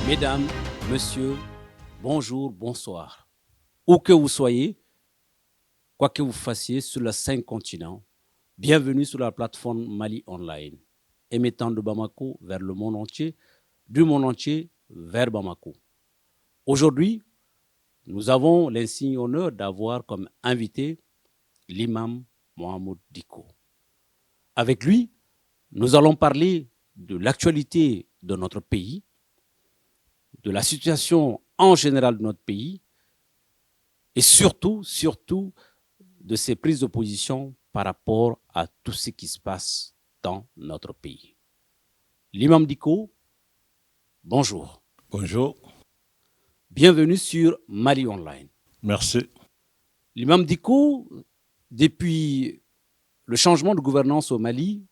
Mesdames, Messieurs, bonjour, bonsoir. Où que vous soyez, quoi que vous fassiez sur les 5 continents, bienvenue sur la plateforme Mali Online, émettant de Bamako vers le monde entier, du monde entier vers Bamako. Aujourd'hui, nous avons l'insigne honneur d'avoir comme invité l'imam Mohamed Diko. Avec lui, nous allons parler de l'actualité de notre pays, de la situation en général de notre pays et surtout, de ses prises de position par rapport à tout ce qui se passe dans notre pays. L'imam Diko, bonjour. Bonjour, Bienvenue sur Mali Online. merci. L'imam Diko, depuis le changement de gouvernance au Mali,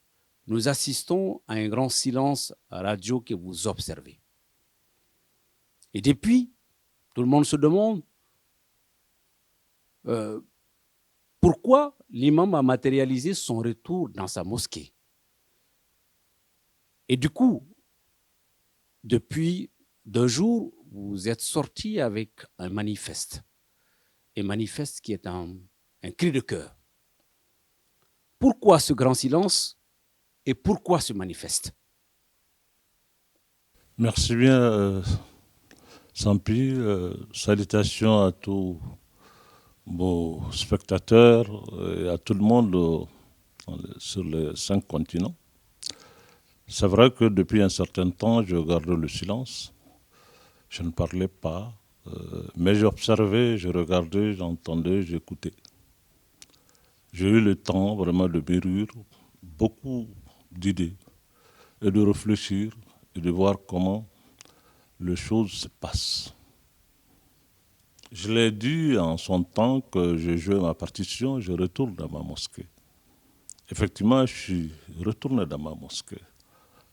nous assistons à un grand silence radio que vous observez. Et depuis, tout le monde se demande pourquoi l'imam a matérialisé son retour dans sa mosquée. Et du coup, depuis 2 jours, vous êtes sorti avec un manifeste. Un manifeste qui est un cri de cœur. Pourquoi ce grand silence et pourquoi ce manifeste? Merci bien, Sampi. Salutations à tous vos spectateurs et à tout le monde sur les 5 continents. C'est vrai que depuis un certain temps, je gardais le silence. Je ne parlais pas, mais j'observais, je regardais, j'entendais, j'écoutais. J'ai eu le temps vraiment de mûrir beaucoup d'idées et de réfléchir et de voir comment les choses se passent. Je l'ai dit en son temps que je jouais ma partition, je retourne dans ma mosquée. Effectivement, je suis retourné dans ma mosquée.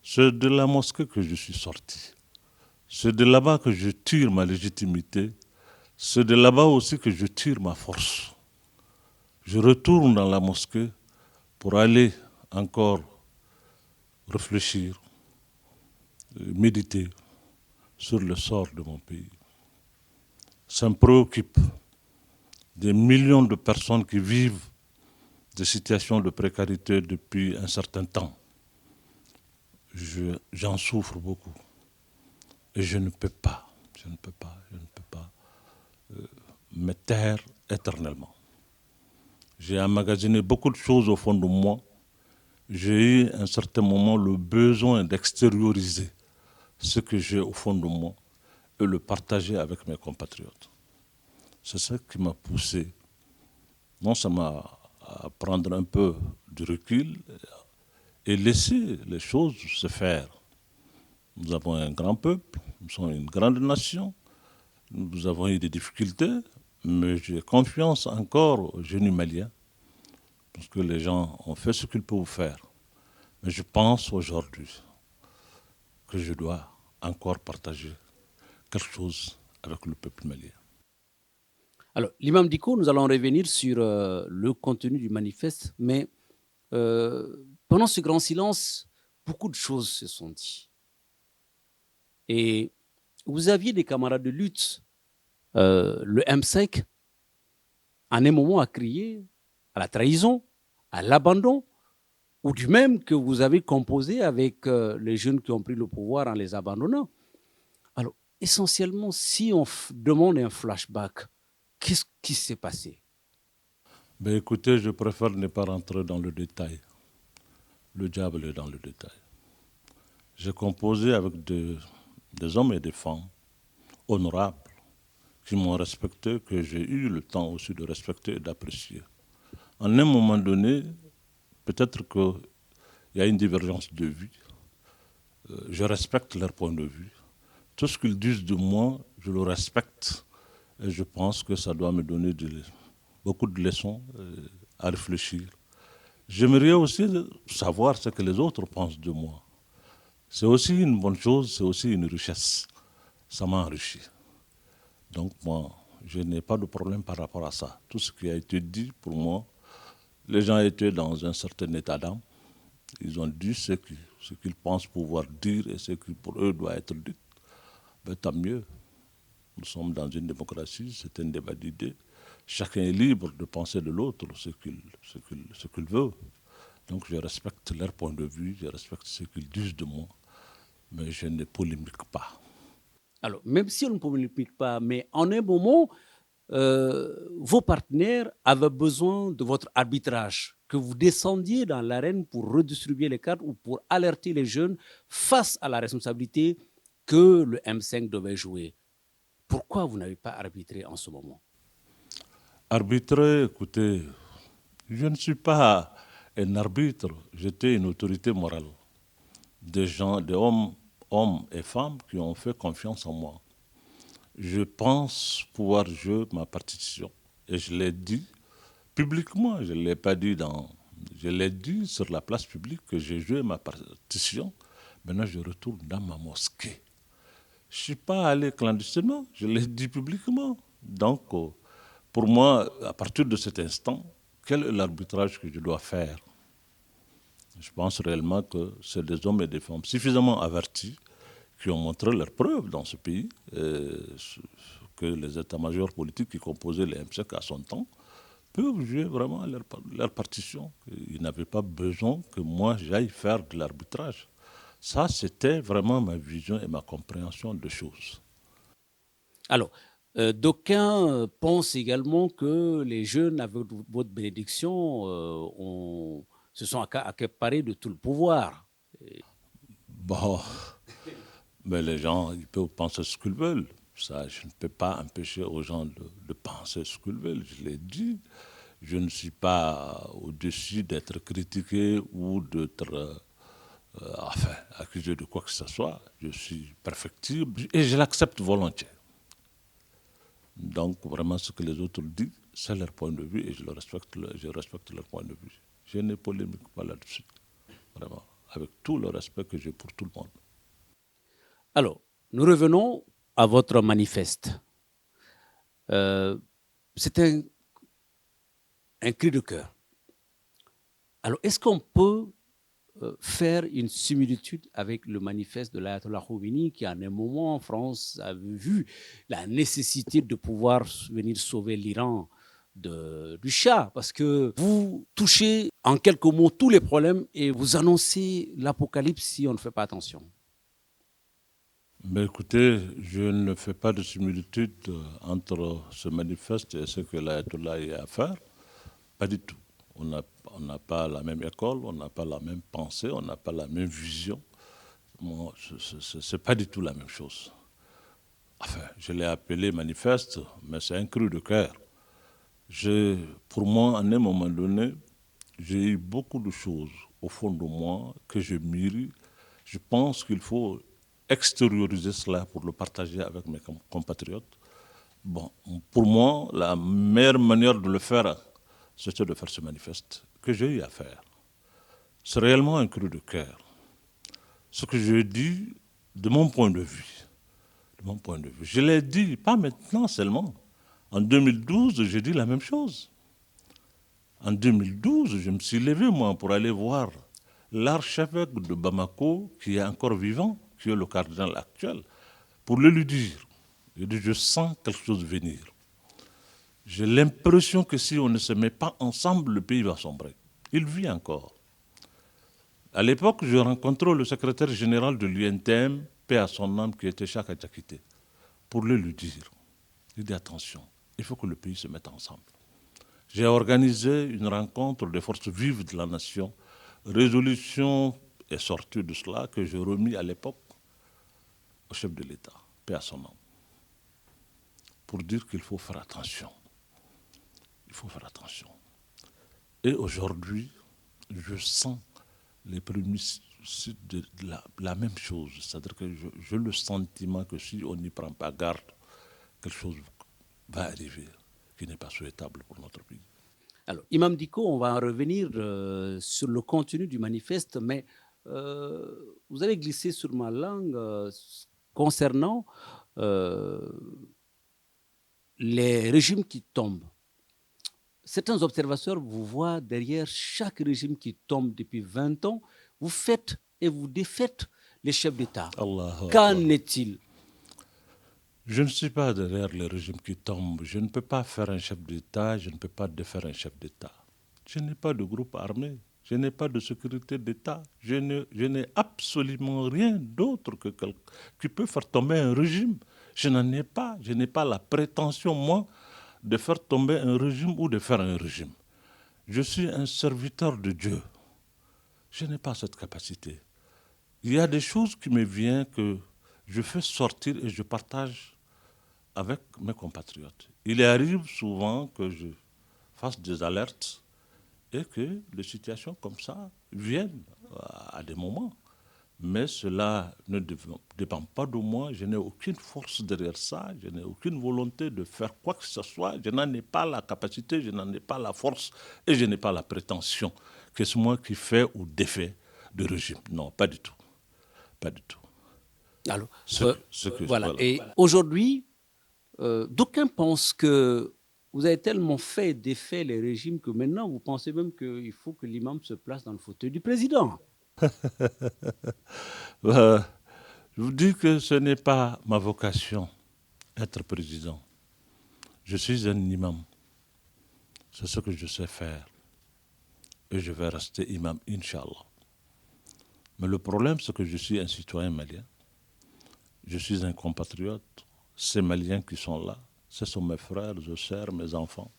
C'est de la mosquée que je suis sorti. C'est de là-bas que je tire ma légitimité. C'est de là-bas aussi que je tire ma force. Je retourne dans la mosquée pour aller encore réfléchir, méditer sur le sort de mon pays. Ça me préoccupe. Des millions de personnes qui vivent des situations de précarité depuis un certain temps. J'en souffre beaucoup. Et je ne peux pas me taire éternellement. J'ai emmagasiné beaucoup de choses au fond de moi. J'ai eu à un certain moment le besoin d'extérioriser ce que j'ai au fond de moi et le partager avec mes compatriotes. C'est ça qui m'a poussé, non seulement à prendre un peu de recul et laisser les choses se faire. Nous avons un grand peuple, nous sommes une grande nation, nous avons eu des difficultés, mais j'ai confiance encore aux jeunes maliens, parce que les gens ont fait ce qu'ils peuvent faire. Mais je pense aujourd'hui que je dois encore partager quelque chose avec le peuple malien. Alors, l'imam Diko, nous allons revenir sur le contenu du manifeste, mais pendant ce grand silence, beaucoup de choses se sont dites. Et vous aviez des camarades de lutte, le M5, en un moment a crié à la trahison, à l'abandon, ou du même que vous avez composé avec les jeunes qui ont pris le pouvoir en les abandonnant. Alors, essentiellement, si on demande un flashback, qu'est-ce qui s'est passé? Ben écoutez, je préfère ne pas rentrer dans le détail. Le diable est dans le détail. J'ai composé avec des hommes et des femmes honorables qui m'ont respecté, que j'ai eu le temps aussi de respecter et d'apprécier. En un moment donné, peut-être qu'il y a une divergence de vue. Je respecte leur point de vue. Tout ce qu'ils disent de moi, je le respecte. Et je pense que ça doit me donner beaucoup de leçons à réfléchir. J'aimerais aussi savoir ce que les autres pensent de moi. C'est aussi une bonne chose, c'est aussi une richesse. Ça m'a enrichi. Donc moi, je n'ai pas de problème par rapport à ça. Tout ce qui a été dit pour moi, les gens étaient dans un certain état d'âme. Ils ont dit ce qu'ils pensent pouvoir dire et ce qui pour eux doit être dit. ben, tant mieux. Nous sommes dans une démocratie, c'est un débat d'idées. Chacun est libre de penser de l'autre ce qu'il veut. Donc je respecte leur point de vue, je respecte ce qu'ils disent de moi, mais je ne polémique pas. Alors, même si on ne polémique pas, mais en un moment, vos partenaires avaient besoin de votre arbitrage, que vous descendiez dans l'arène pour redistribuer les cartes ou pour alerter les jeunes face à la responsabilité que le M5 devait jouer. Pourquoi vous n'avez pas arbitré en ce moment? Arbitrer, écoutez, je ne suis pas un arbitre, j'étais une autorité morale. Des gens, des hommes et femmes qui ont fait confiance en moi. Je pense pouvoir jouer ma partition. Et je l'ai dit publiquement, je ne l'ai pas dit Je l'ai dit sur la place publique que j'ai joué ma partition. Maintenant, je retourne dans ma mosquée. Je ne suis pas allé clandestinement, je l'ai dit publiquement. Donc, pour moi, à partir de cet instant, quel est l'arbitrage que je dois faire? Je pense réellement que c'est des hommes et des femmes suffisamment avertis qui ont montré leurs preuves dans ce pays, que les états-majors politiques qui composaient les M5 à son temps peuvent jouer vraiment leur partition. Ils n'avaient pas besoin que moi j'aille faire de l'arbitrage. Ça, c'était vraiment ma vision et ma compréhension des choses. Alors, d'aucuns pensent également que les jeunes, avec votre bénédiction, se sont accaparés de tout le pouvoir. Bon, mais les gens, ils peuvent penser ce qu'ils veulent. Ça, je ne peux pas empêcher aux gens de penser ce qu'ils veulent. Je l'ai dit. Je ne suis pas au-dessus d'être critiqué ou d'être enfin, accusé de quoi que ce soit. Je suis perfectible et je l'accepte volontiers. Donc, vraiment, ce que les autres disent, c'est leur point de vue et je respecte leur point de vue. Je ne polémique pas là-dessus. Vraiment, avec tout le respect que j'ai pour tout le monde. Alors, nous revenons à votre manifeste. C'est un cri de cœur. Alors, est-ce qu'on peut faire une similitude avec le manifeste de l'Ayatollah Khomeini qui, en un moment, en France, avait vu la nécessité de pouvoir venir sauver l'Iran du Shah, parce que vous touchez en quelques mots tous les problèmes et vous annoncez l'apocalypse si on ne fait pas attention. Mais écoutez, je ne fais pas de similitude entre ce manifeste et ce que l'Ayatollah a à faire. Pas du tout. On n'a pas la même école, on n'a pas la même pensée, on n'a pas la même vision. Ce n'est pas du tout la même chose. Enfin, je l'ai appelé manifeste, mais c'est un cri de cœur. Pour moi, à un moment donné, j'ai eu beaucoup de choses au fond de moi que je mûris. Je pense qu'il faut extérioriser cela pour le partager avec mes compatriotes. Bon, pour moi, la meilleure manière de le faire, c'était de faire ce manifeste que j'ai eu à faire. C'est réellement un cri de cœur. Ce que je dis de mon point de vue. De mon point de vue. Je l'ai dit, pas maintenant seulement. En 2012, j'ai dit la même chose. En 2012, je me suis levé, moi, pour aller voir l'archevêque de Bamako, qui est encore vivant, qui est le cardinal actuel, pour le lui dire. Je dis, je sens quelque chose venir. J'ai l'impression que si on ne se met pas ensemble, le pays va sombrer. Il vit encore. À l'époque, je rencontrais le secrétaire général de l'UNTM, paix à son âme, qui était Chaka Diakité, pour le lui dire. Il dit, attention, il faut que le pays se mette ensemble. J'ai organisé une rencontre des forces vives de la nation. Résolution est sortie de cela que j'ai remis à l'époque au chef de l'État, paix à son âme, pour dire qu'il faut faire attention. Il faut faire attention. Et aujourd'hui, je sens les prémices de la même chose. C'est-à-dire que j'ai le sentiment que si on n'y prend pas garde, quelque chose va arriver qui n'est pas souhaitable pour notre pays. Alors, Imam Dicko, on va en revenir sur le contenu du manifeste, mais vous avez glissé sur ma langue concernant les régimes qui tombent. Certains observateurs vous voient derrière chaque régime qui tombe depuis 20 ans. Vous faites et vous défaites les chefs d'État. Qu'en est-il? Je ne suis pas derrière le régime qui tombe. Je ne peux pas faire un chef d'État, je ne peux pas défaire un chef d'État. Je n'ai pas de groupe armé, je n'ai pas de sécurité d'État, je n'ai absolument rien d'autre que qui peut faire tomber un régime. Je n'en ai pas, je n'ai pas la prétention, moi, de faire tomber un régime ou de faire un régime. Je suis un serviteur de Dieu. Je n'ai pas cette capacité. Il y a des choses qui me viennent que je fais sortir et je partage avec mes compatriotes. Il arrive souvent que je fasse des alertes et que des situations comme ça viennent à des moments. Mais cela ne dépend pas de moi. Je n'ai aucune force derrière ça. Je n'ai aucune volonté de faire quoi que ce soit. Je n'en ai pas la capacité, je n'en ai pas la force et je n'ai pas la prétention que c'est moi qui fais ou défais de régime. Non, pas du tout. Pas du tout. Alors, voilà. Voilà. Et aujourd'hui, d'aucuns pensent que vous avez tellement fait et défait les régimes que maintenant, vous pensez même qu'il faut que l'imam se place dans le fauteuil du président. Euh, je vous dis que ce n'est pas ma vocation, être président. Je suis un imam. C'est ce que je sais faire. Et je vais rester imam, Inch'Allah. Mais le problème, c'est que je suis un citoyen malien. Je suis un compatriote. Ces Maliens qui sont là, ce sont mes frères, mes sœurs, mes enfants.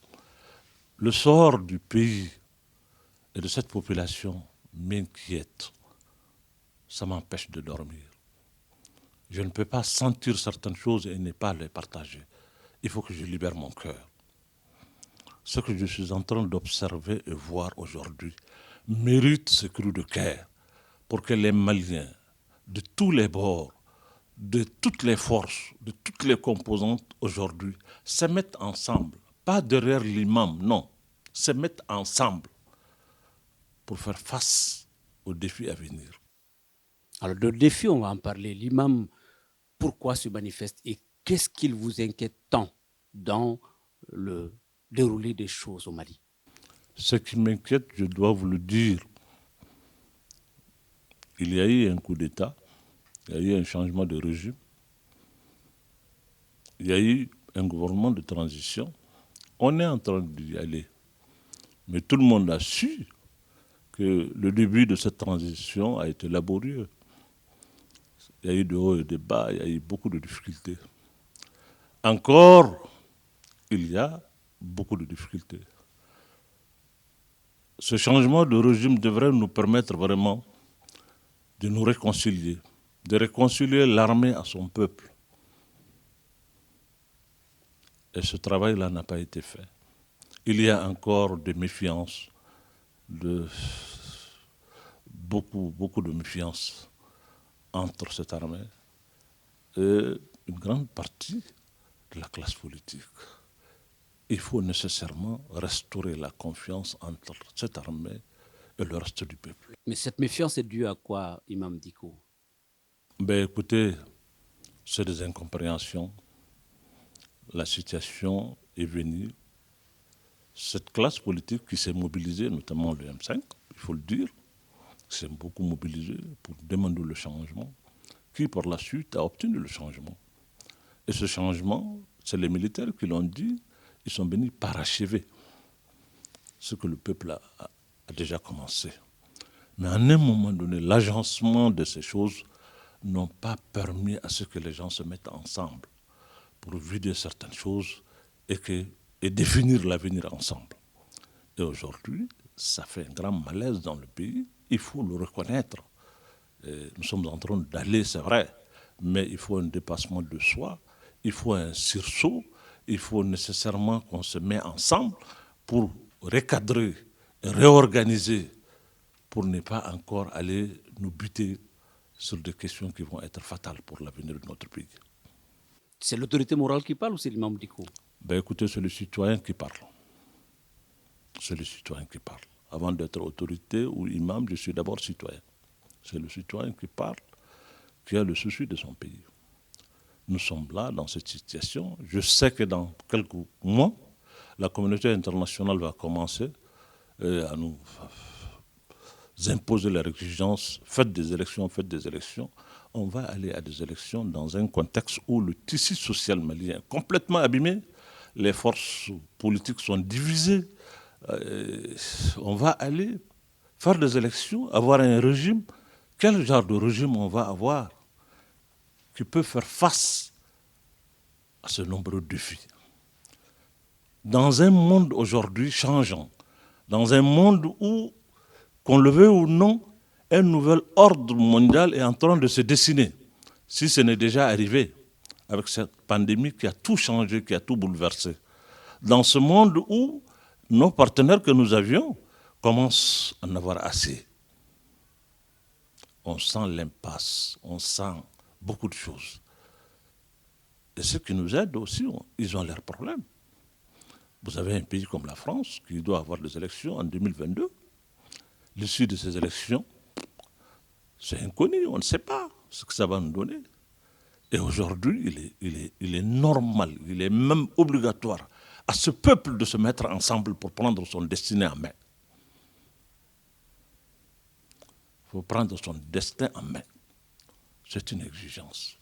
Le sort du pays et de cette population m'inquiète. Ça m'empêche de dormir. Je ne peux pas sentir certaines choses et ne pas les partager. Il faut que je libère mon cœur. Ce que je suis en train d'observer et voir aujourd'hui mérite ce cri de cœur pour que les Maliens, de tous les bords, de toutes les forces, de toutes les composantes aujourd'hui, se mettent ensemble, pas derrière l'imam, non, se mettent ensemble pour faire face aux défis à venir. Alors, de défi, on va en parler. L'imam, pourquoi se manifeste et qu'est-ce qu'il vous inquiète tant dans le déroulé des choses au Mali? Ce qui m'inquiète, je dois vous le dire, il y a eu un coup d'État, il y a eu un changement de régime, il y a eu un gouvernement de transition. On est en train d'y aller. Mais tout le monde a su que le début de cette transition a été laborieux. Il y a eu de hauts et de bas, il y a eu beaucoup de difficultés. Encore, il y a beaucoup de difficultés. Ce changement de régime devrait nous permettre vraiment de nous réconcilier, de réconcilier l'armée à son peuple. Et ce travail-là n'a pas été fait. Il y a encore des méfiances, beaucoup de méfiance entre cette armée et une grande partie de la classe politique. Il faut nécessairement restaurer la confiance entre cette armée et le reste du peuple. Mais cette méfiance est due à quoi, Imam Dicko? Ben écoutez, c'est des incompréhensions. La situation est venue. Cette classe politique qui s'est mobilisée, notamment le M5, il faut le dire, s'est beaucoup mobilisée pour demander le changement, qui par la suite a obtenu le changement. Et ce changement, c'est les militaires qui l'ont dit, ils sont venus parachever ce que le peuple a déjà commencé. Mais à un moment donné, l'agencement de ces choses n'ont pas permis à ce que les gens se mettent ensemble pour vider certaines choses et définir l'avenir ensemble. Et aujourd'hui, ça fait un grand malaise dans le pays, il faut le reconnaître. Et nous sommes en train d'aller, c'est vrai, mais il faut un dépassement de soi, il faut un sursaut, il faut nécessairement qu'on se mette ensemble pour recadrer, réorganiser, pour ne pas encore aller nous buter sur des questions qui vont être fatales pour l'avenir de notre pays. C'est l'autorité morale qui parle ou c'est l'imam Dicko? Ben écoutez, c'est le citoyen qui parle. C'est le citoyen qui parle. Avant d'être autorité ou imam, je suis d'abord citoyen. C'est le citoyen qui parle, qui a le souci de son pays. Nous sommes là dans cette situation. Je sais que dans quelques mois, la communauté internationale va commencer à nous imposer leur exigence. Faites des élections, faites des élections. on va aller à des élections dans un contexte où le tissu social malien est complètement abîmé, les forces politiques sont divisées. On va aller faire des élections, avoir un régime. Quel genre de régime on va avoir qui peut faire face à ce nombreux défis? Dans un monde aujourd'hui changeant, dans un monde où, qu'on le veuille ou non, un nouvel ordre mondial est en train de se dessiner, si ce n'est déjà arrivé, avec cette pandémie qui a tout changé, qui a tout bouleversé. Dans ce monde où nos partenaires que nous avions commencent à en avoir assez. On sent l'impasse, on sent beaucoup de choses. Et ceux qui nous aident aussi, ils ont leurs problèmes. Vous avez un pays comme la France qui doit avoir des élections en 2022. L'issue de ces élections, c'est inconnu, on ne sait pas ce que ça va nous donner. Et aujourd'hui, il est normal, il est même obligatoire à ce peuple de se mettre ensemble pour prendre son destin en main. Il faut prendre son destin en main. C'est une exigence.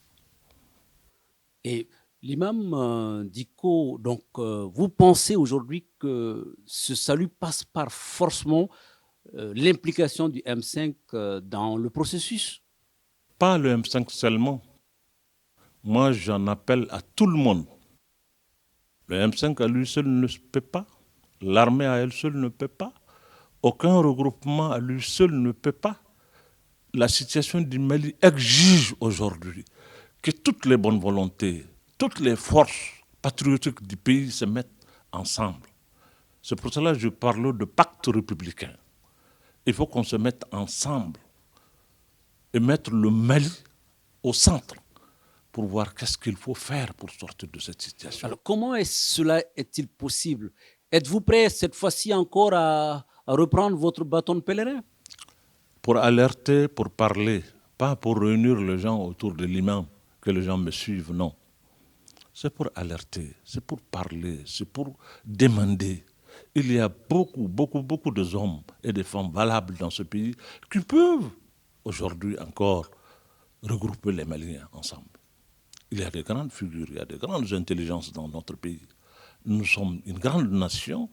Et l'imam Dicko, donc vous pensez aujourd'hui que ce salut passe par forcément l'implication du M5 dans le processus? Pas le M5 seulement. Moi, j'en appelle à tout le monde. Le M5 à lui seul ne peut pas. L'armée à elle seule ne peut pas. Aucun regroupement à lui seul ne peut pas. La situation du Mali exige aujourd'hui que toutes les bonnes volontés, toutes les forces patriotiques du pays se mettent ensemble. C'est pour cela que je parle de pacte républicain. Il faut qu'on se mette ensemble et mettre le Mali au centre pour voir qu'est-ce qu'il faut faire pour sortir de cette situation. Alors, comment cela est-il possible? Êtes-vous prêt cette fois-ci encore à reprendre votre bâton de pèlerin? Pour alerter, pour parler, pas pour réunir les gens autour de l'imam, que les gens me suivent, non. C'est pour alerter, c'est pour parler, c'est pour demander. Il y a beaucoup de hommes et de femmes valables dans ce pays qui peuvent aujourd'hui encore regrouper les Maliens ensemble. Il y a des grandes figures, il y a des grandes intelligences dans notre pays. Nous sommes une grande nation.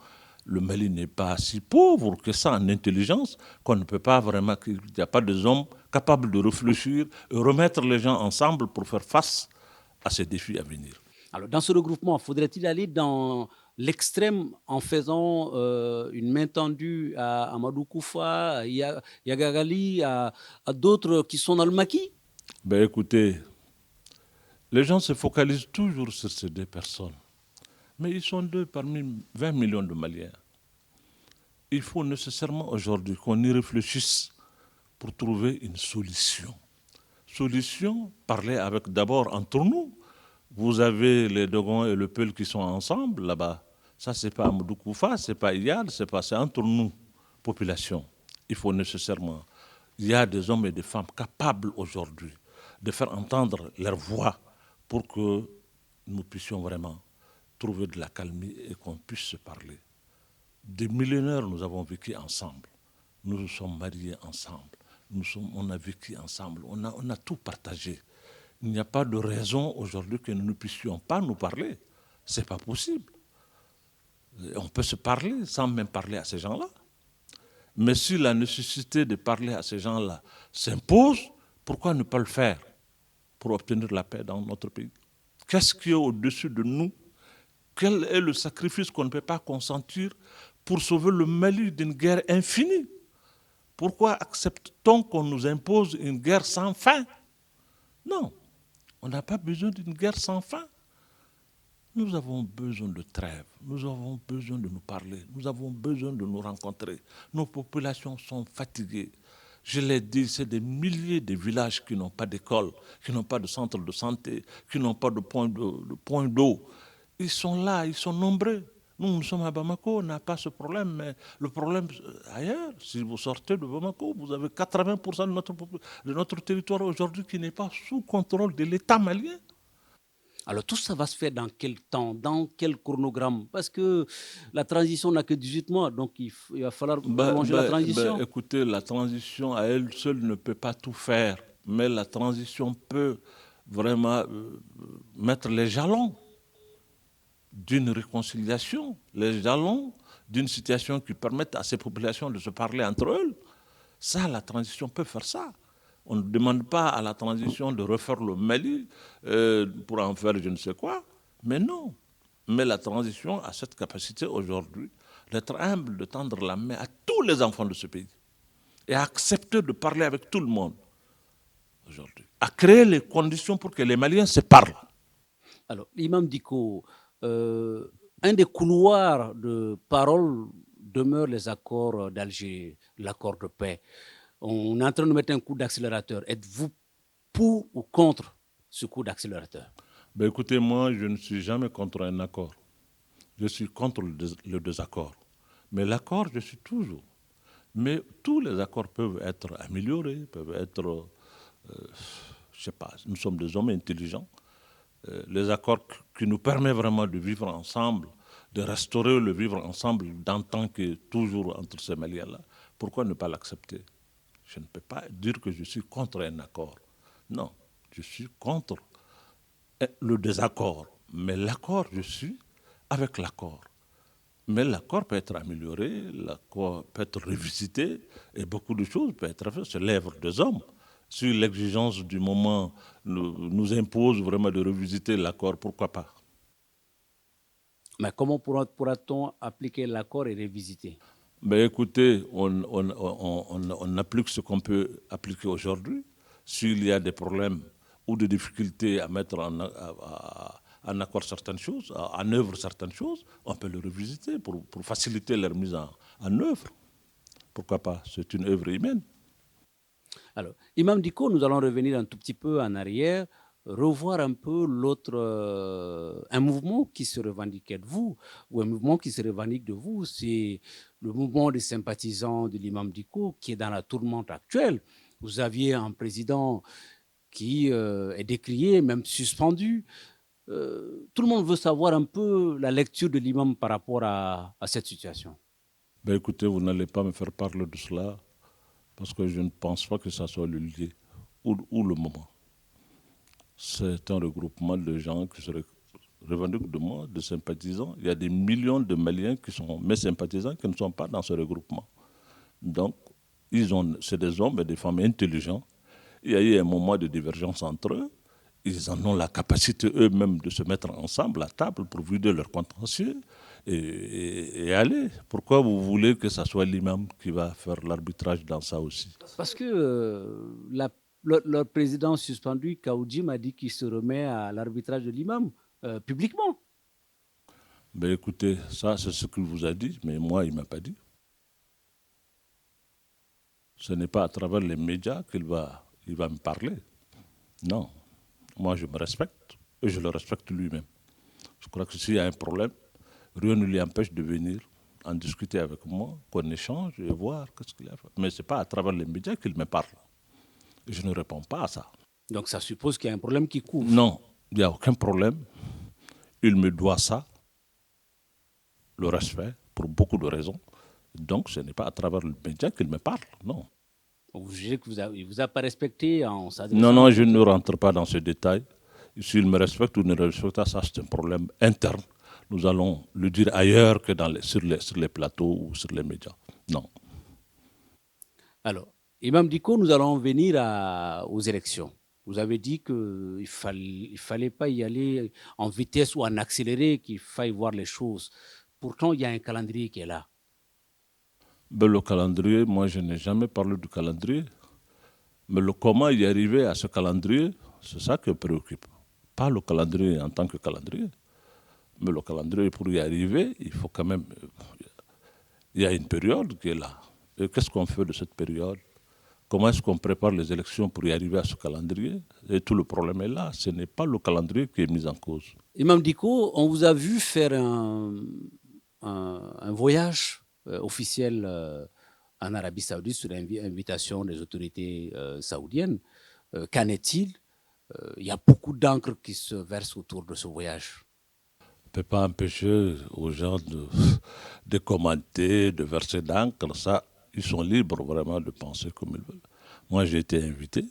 Le Mali n'est pas si pauvre que ça en intelligence qu'on ne peut pas vraiment, qu'il n'y a pas des hommes capables de réfléchir et remettre les gens ensemble pour faire face à ces défis à venir. Alors, dans ce regroupement, faudrait-il aller dans l'extrême en faisant une main tendue à Amadou Koufa, à Yagagali, à d'autres qui sont dans le maquis? Ben écoutez, les gens se focalisent toujours sur ces deux personnes. Mais ils sont deux parmi 20 millions de Maliens. Il faut nécessairement aujourd'hui qu'on y réfléchisse pour trouver une solution. Solution, parler avec d'abord entre nous. Vous avez les Dogons et le Peul qui sont ensemble là-bas. Ça, c'est pas Amadou Koufa, c'est pas Iyad, c'est entre nous, population. Il faut nécessairement. Il y a des hommes et des femmes capables aujourd'hui de faire entendre leur voix pour que nous puissions vraiment trouver de la calmie et qu'on puisse se parler. Des millénaires, nous avons vécu ensemble. Nous nous sommes mariés ensemble. On a vécu ensemble. On a tout partagé. Il n'y a pas de raison aujourd'hui que nous ne puissions pas nous parler. Ce n'est pas possible. On peut se parler sans même parler à ces gens-là. Mais si la nécessité de parler à ces gens-là s'impose, pourquoi ne pas le faire pour obtenir la paix dans notre pays? Qu'est-ce qui est au-dessus de nous? Quel est le sacrifice qu'on ne peut pas consentir pour sauver le Mali d'une guerre infinie? Pourquoi accepte-t-on qu'on nous impose une guerre sans fin? Non, on n'a pas besoin d'une guerre sans fin. Nous avons besoin de trêve, nous avons besoin de nous parler, nous avons besoin de nous rencontrer. Nos populations sont fatiguées. Je l'ai dit, c'est des milliers de villages qui n'ont pas d'école, qui n'ont pas de centre de santé, qui n'ont pas de point d'eau. Ils sont là, ils sont nombreux. Nous sommes à Bamako, on n'a pas ce problème, mais le problème ailleurs, si vous sortez de Bamako, vous avez 80% de notre territoire aujourd'hui qui n'est pas sous contrôle de l'État malien. Alors tout ça va se faire dans quel temps, dans quel chronogramme? Parce que la transition n'a que 18 mois, donc il va falloir prolonger la transition. Écoutez, la transition à elle seule ne peut pas tout faire. mais la transition peut vraiment mettre les jalons d'une réconciliation, les jalons d'une situation qui permette à ces populations de se parler entre elles. Ça, la transition peut faire ça. On ne demande pas à la transition de refaire le Mali pour en faire je ne sais quoi, mais non. Mais la transition a cette capacité aujourd'hui d'être humble, de tendre la main à tous les enfants de ce pays et à accepter de parler avec tout le monde aujourd'hui, à créer les conditions pour que les Maliens se parlent. Alors, l'imam Diko, un des couloirs de parole demeure les accords d'Alger, l'accord de paix. On est en train de mettre un coup d'accélérateur. Êtes-vous pour ou contre ce coup d'accélérateur? Ben écoutez, moi, je ne suis jamais contre un accord. Je suis contre le désaccord. Mais l'accord, je suis toujours. Mais tous les accords peuvent être améliorés, peuvent être, je ne sais pas, nous sommes des hommes intelligents. Les accords qui nous permettent vraiment de vivre ensemble, de restaurer le vivre ensemble d'antan qui est toujours entre ces Maliens-là, pourquoi ne pas l'accepter? Je ne peux pas dire que je suis contre un accord. Non, je suis contre le désaccord. Mais l'accord, je suis avec l'accord. Mais l'accord peut être amélioré, l'accord peut être revisité, et beaucoup de choses peuvent être faites. C'est l'œuvre des hommes. Si l'exigence du moment nous impose vraiment de revisiter l'accord, pourquoi pas? Mais comment pourra-t-on appliquer l'accord et révisiter? Ben écoutez, on applique ce qu'on peut appliquer aujourd'hui. S'il y a des problèmes ou des difficultés à mettre en accord certaines choses, en œuvre certaines choses, on peut le revisiter pour faciliter leur mise en œuvre. Pourquoi pas? C'est une œuvre humaine. Alors, Imam Diko, nous allons revenir un tout petit peu en arrière, revoir un peu un mouvement qui se revendiquait de vous, ou un mouvement qui se revendique de vous, c'est le mouvement des sympathisants de l'imam Diko qui est dans la tourmente actuelle. Vous aviez un président qui est décrié, même suspendu. Tout le monde veut savoir un peu la lecture de l'imam par rapport à cette situation. Ben écoutez, vous n'allez pas me faire parler de cela parce que je ne pense pas que ça soit le lieu ou le moment. C'est un regroupement de gens qui se revendiquent de moi, de sympathisants. Il y a des millions de Maliens qui sont mes sympathisants qui ne sont pas dans ce regroupement. Donc, c'est des hommes et des femmes intelligents. Il y a eu un moment de divergence entre eux. Ils en ont la capacité eux-mêmes de se mettre ensemble à table pour vider leur contentieux et aller. Pourquoi vous voulez que ce soit l'imam qui va faire l'arbitrage dans ça aussi? Parce que leur président suspendu, Kaoudji, m'a dit qu'il se remet à l'arbitrage de l'imam publiquement. Ben écoutez, ça c'est ce qu'il vous a dit, mais moi il ne m'a pas dit. Ce n'est pas à travers les médias il va me parler. Non. Moi, je me respecte et je le respecte lui-même. Je crois que s'il y a un problème, rien ne lui empêche de venir en discuter avec moi, qu'on échange et voir ce qu'il a fait. Mais ce n'est pas à travers les médias qu'il me parle. Je ne réponds pas à ça. Donc ça suppose qu'il y a un problème qui couvre. Non, il n'y a aucun problème. Il me doit ça, le respect, pour beaucoup de raisons. Donc ce n'est pas à travers le média qu'il me parle, non. Vous jugez qu'il ne vous a pas respecté en s'adressant... Non, je ne rentre pas dans ce détail. S'il me respecte ou ne me respecte pas, ça c'est un problème interne. Nous allons le dire ailleurs que sur les plateaux ou sur les médias. Non. Alors, Imam Diko, nous allons venir aux élections. Vous avez dit qu'il ne fallait pas y aller en vitesse ou en accéléré, qu'il faille voir les choses. Pourtant, il y a un calendrier qui est là. Ben, le calendrier, moi je n'ai jamais parlé du calendrier. Mais le comment y arriver à ce calendrier, c'est ça qui me préoccupe. Pas le calendrier en tant que calendrier. Mais le calendrier, pour y arriver, il faut quand même... Il y a une période qui est là. Et qu'est-ce qu'on fait de cette période? Comment est-ce qu'on prépare les élections pour y arriver à ce calendrier? Et tout le problème est là. Ce n'est pas le calendrier qui est mis en cause. Imam Diko, on vous a vu faire un voyage officiel en Arabie Saoudite sur l'invitation des autorités saoudiennes. Qu'en est-il? Il y a beaucoup d'encre qui se verse autour de ce voyage. On ne peut pas empêcher aux gens de commenter, de verser d'encre. Ça, ils sont libres vraiment de penser comme ils veulent. Moi, j'ai été invité.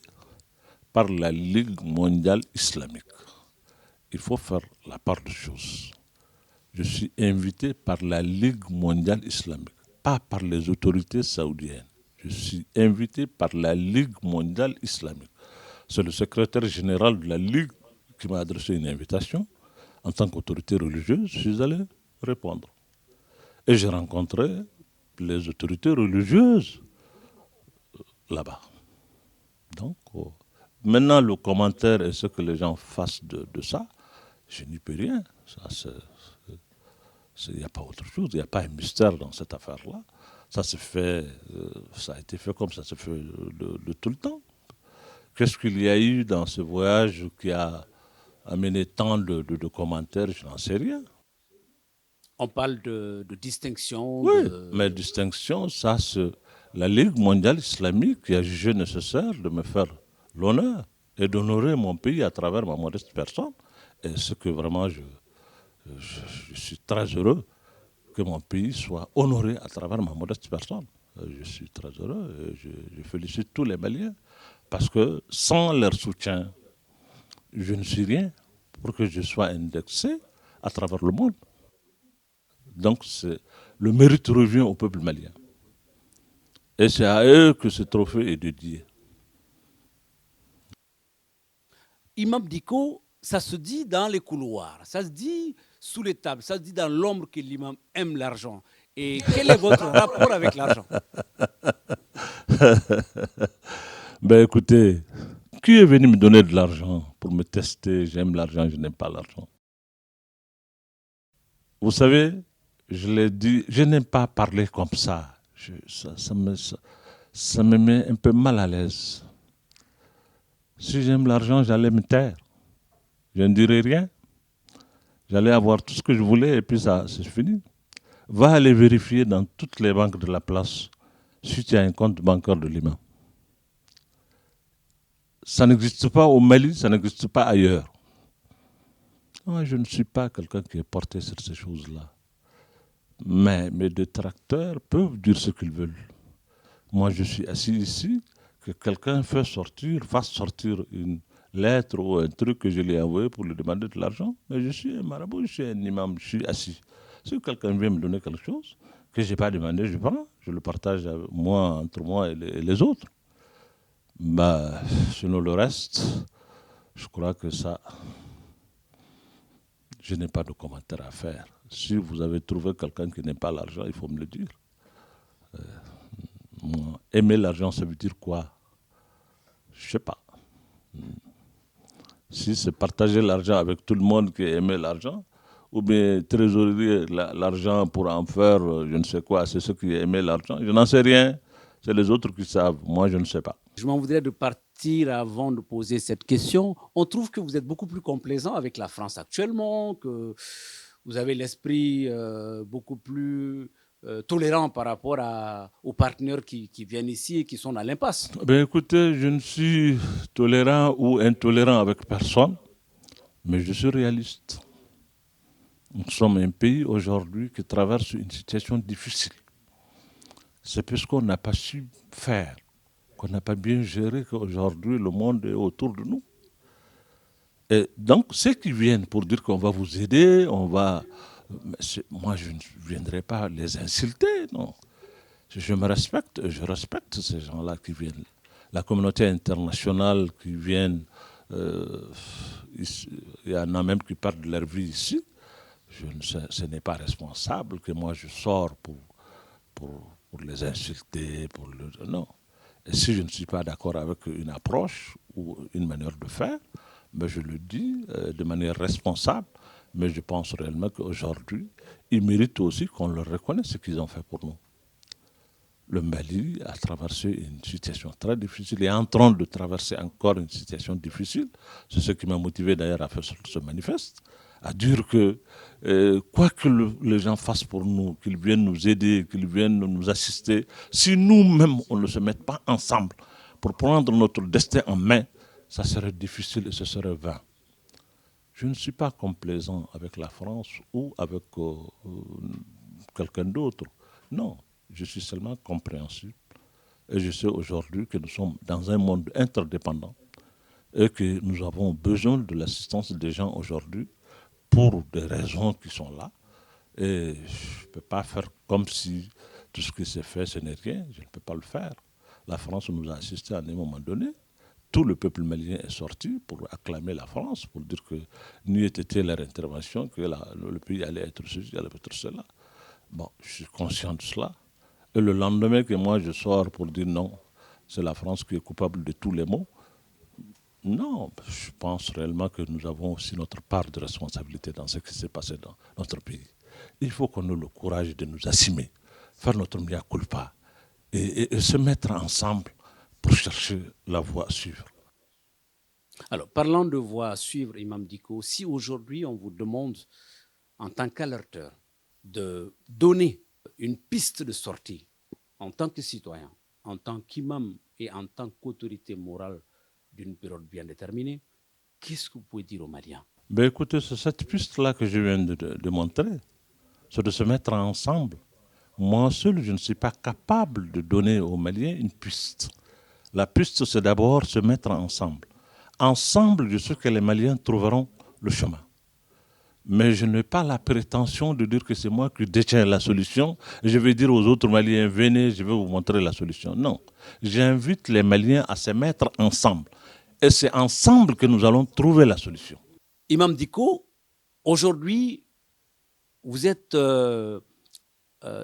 par la Ligue mondiale islamique. Il faut faire la part des choses. Je suis invité par la Ligue mondiale islamique, pas par les autorités saoudiennes. Je suis invité par la Ligue mondiale islamique. C'est le secrétaire général de la Ligue qui m'a adressé une invitation. En tant qu'autorité religieuse, je suis allé répondre. Et j'ai rencontré les autorités religieuses là-bas. Donc, maintenant, le commentaire et ce que les gens fassent de ça, je n'y peux rien. Il n'y a pas autre chose, il n'y a pas un mystère dans cette affaire-là. Ça se fait, ça a été fait comme ça se fait de tout le temps. Qu'est-ce qu'il y a eu dans ce voyage qui a amené tant de commentaires? Je n'en sais rien. On parle de distinction. Oui, mais distinction, ça, c'est la Ligue mondiale islamique qui a jugé nécessaire de me faire l'honneur et d'honorer mon pays à travers ma modeste personne. Et ce que vraiment je suis très heureux que mon pays soit honoré à travers ma modeste personne. Je suis très heureux et je félicite tous les Maliens parce que sans leur soutien, je ne suis rien pour que je sois indexé à travers le monde. Donc le mérite revient au peuple malien. Et c'est à eux que ce trophée est dédié. Imam Dicko, ça se dit dans les couloirs, ça se dit sous les tables, ça se dit dans l'ombre que l'imam aime l'argent. Et quel est votre rapport avec l'argent? Ben écoutez, qui est venu me donner de l'argent pour me tester? J'aime l'argent, je n'aime pas l'argent. Vous savez, je l'ai dit, je n'aime pas parler comme ça. Ça me met un peu mal à l'aise. Si j'aime l'argent, j'allais me taire. Je ne dirais rien. J'allais avoir tout ce que je voulais et puis ça, c'est fini. Va aller vérifier dans toutes les banques de la place si tu as un compte bancaire de l'imam. Ça n'existe pas au Mali, ça n'existe pas ailleurs. Moi, je ne suis pas quelqu'un qui est porté sur ces choses-là. Mais mes détracteurs peuvent dire ce qu'ils veulent. Moi, je suis assis ici, que quelqu'un fasse sortir une lettre ou un truc que je lui ai envoyé pour lui demander de l'argent. Mais je suis un marabout, je suis un imam, je suis assis. Si quelqu'un vient me donner quelque chose que je n'ai pas demandé, je prends, je le partage entre moi et les autres. Bah, sinon le reste, je crois que ça, je n'ai pas de commentaire à faire. Si vous avez trouvé quelqu'un qui n'aime pas l'argent, il faut me le dire. Aimer l'argent, ça veut dire quoi? Je ne sais pas. Si c'est partager l'argent avec tout le monde qui aimait l'argent, ou bien trésorier l'argent pour en faire je ne sais quoi, c'est ceux qui aimaient l'argent. Je n'en sais rien. C'est les autres qui savent. Moi, je ne sais pas. Je m'en voudrais de partir avant de poser cette question. On trouve que vous êtes beaucoup plus complaisant avec la France actuellement, que vous avez l'esprit beaucoup plus tolérant par rapport aux partenaires qui viennent ici et qui sont dans l'impasse. Ben écoutez, je ne suis tolérant ou intolérant avec personne, mais je suis réaliste. Nous sommes un pays aujourd'hui qui traverse une situation difficile. C'est parce qu'on n'a pas su faire, qu'on n'a pas bien géré qu'aujourd'hui le monde est autour de nous. Et donc, ceux qui viennent pour dire qu'on va vous aider, moi, je ne viendrai pas les insulter, non. Je me respecte, je respecte ces gens-là qui viennent. La communauté internationale qui viennent, il y en a même qui perdent leur vie ici. Ce n'est pas responsable que moi je sors pour les insulter, non. Et si je ne suis pas d'accord avec une approche ou une manière de faire, ben je le dis de manière responsable, mais je pense réellement qu'aujourd'hui, ils méritent aussi qu'on leur reconnaisse ce qu'ils ont fait pour nous. Le Mali a traversé une situation très difficile et est en train de traverser encore une situation difficile. C'est ce qui m'a motivé d'ailleurs à faire ce manifeste, à dire que quoi que les gens fassent pour nous, qu'ils viennent nous aider, qu'ils viennent nous assister, si nous-mêmes on ne se met pas ensemble pour prendre notre destin en main, ça serait difficile et ce serait vain. Je ne suis pas complaisant avec la France ou avec quelqu'un d'autre. Non, je suis seulement compréhensible. Et je sais aujourd'hui que nous sommes dans un monde interdépendant et que nous avons besoin de l'assistance des gens aujourd'hui pour des raisons qui sont là. Et je ne peux pas faire comme si tout ce qui s'est fait, ce n'est rien. Je ne peux pas le faire. La France nous a assistés à un moment donné. Tout le peuple malien est sorti pour acclamer la France, pour dire que n'eût été leur intervention, que le pays allait être ceci, allait être cela. Bon, je suis conscient de cela. Et le lendemain que moi je sors pour dire non, c'est la France qui est coupable de tous les maux. Non, je pense réellement que nous avons aussi notre part de responsabilité dans ce qui s'est passé dans notre pays. Il faut qu'on ait le courage de nous assumer, faire notre mea culpa et se mettre ensemble pour chercher la voie à suivre. Alors, parlant de voie à suivre, Imam Dicko, si aujourd'hui on vous demande, en tant qu'alerteur, de donner une piste de sortie en tant que citoyen, en tant qu'imam et en tant qu'autorité morale d'une période bien déterminée, qu'est-ce que vous pouvez dire aux Maliens? Ben écoutez, c'est cette piste-là que je viens de montrer, c'est de se mettre ensemble. Moi seul, je ne suis pas capable de donner aux Maliens une piste. La piste, c'est d'abord se mettre ensemble. Ensemble, je sais que les Maliens trouveront le chemin. Mais je n'ai pas la prétention de dire que c'est moi qui détiens la solution. Je vais dire aux autres Maliens, venez, je vais vous montrer la solution. Non, j'invite les Maliens à se mettre ensemble. Et c'est ensemble que nous allons trouver la solution. Imam Dicko, aujourd'hui, vous êtes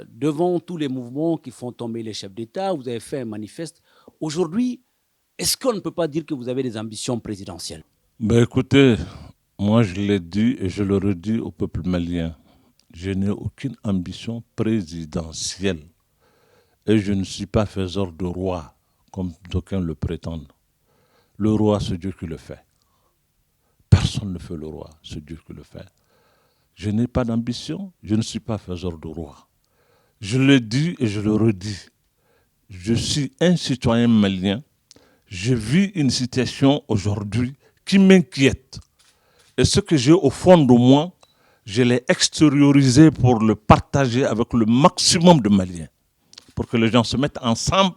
devant tous les mouvements qui font tomber les chefs d'État, vous avez fait un manifeste. Aujourd'hui, est-ce qu'on ne peut pas dire que vous avez des ambitions présidentielles? Ben écoutez, moi je l'ai dit et je le redis au peuple malien, je n'ai aucune ambition présidentielle et je ne suis pas faiseur de roi comme d'aucuns le prétendent. Le roi, c'est Dieu qui le fait. Personne ne fait le roi, c'est Dieu qui le fait. Je n'ai pas d'ambition, je ne suis pas faiseur de roi. Je le dis et je le redis. Je suis un citoyen malien. Je vis une situation aujourd'hui qui m'inquiète. Et ce que j'ai au fond de moi, je l'ai extériorisé pour le partager avec le maximum de Maliens. Pour que les gens se mettent ensemble.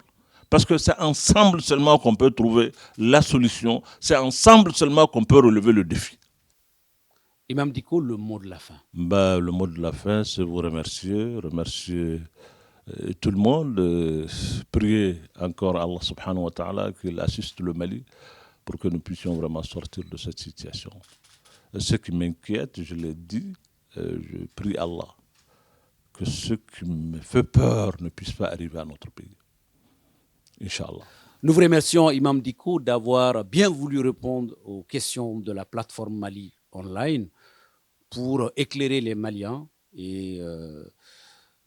Parce que c'est ensemble seulement qu'on peut trouver la solution. C'est ensemble seulement qu'on peut relever le défi. Imam Dicko, le mot de la fin. Le mot de la fin, c'est vous remercier tout le monde, prier encore Allah subhanahu wa ta'ala qu'il assiste le Mali pour que nous puissions vraiment sortir de cette situation. Ce qui m'inquiète, je l'ai dit, je prie Allah que ce qui me fait peur ne puisse pas arriver à notre pays. Inch'Allah. Nous vous remercions, Imam Dicko, d'avoir bien voulu répondre aux questions de la plateforme Mali Online pour éclairer les Maliens et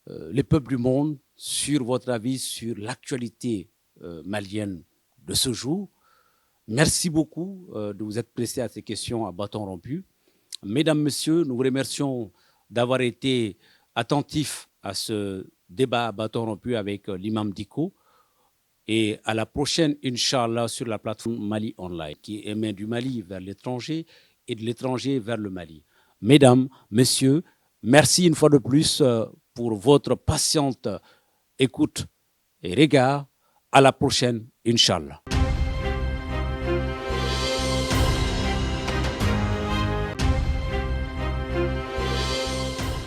les peuples du monde sur votre avis sur l'actualité malienne de ce jour. Merci beaucoup de vous être pressé à ces questions à bâton rompu. Mesdames, Messieurs, nous vous remercions d'avoir été attentifs à ce débat à bâton rompu avec l'imam Dicko. Et à la prochaine, Inch'Allah, sur la plateforme Mali Online, qui émet du Mali vers l'étranger et de l'étranger vers le Mali. Mesdames, Messieurs, merci une fois de plus pour votre patiente écoute et regard. À la prochaine, Inch'Allah.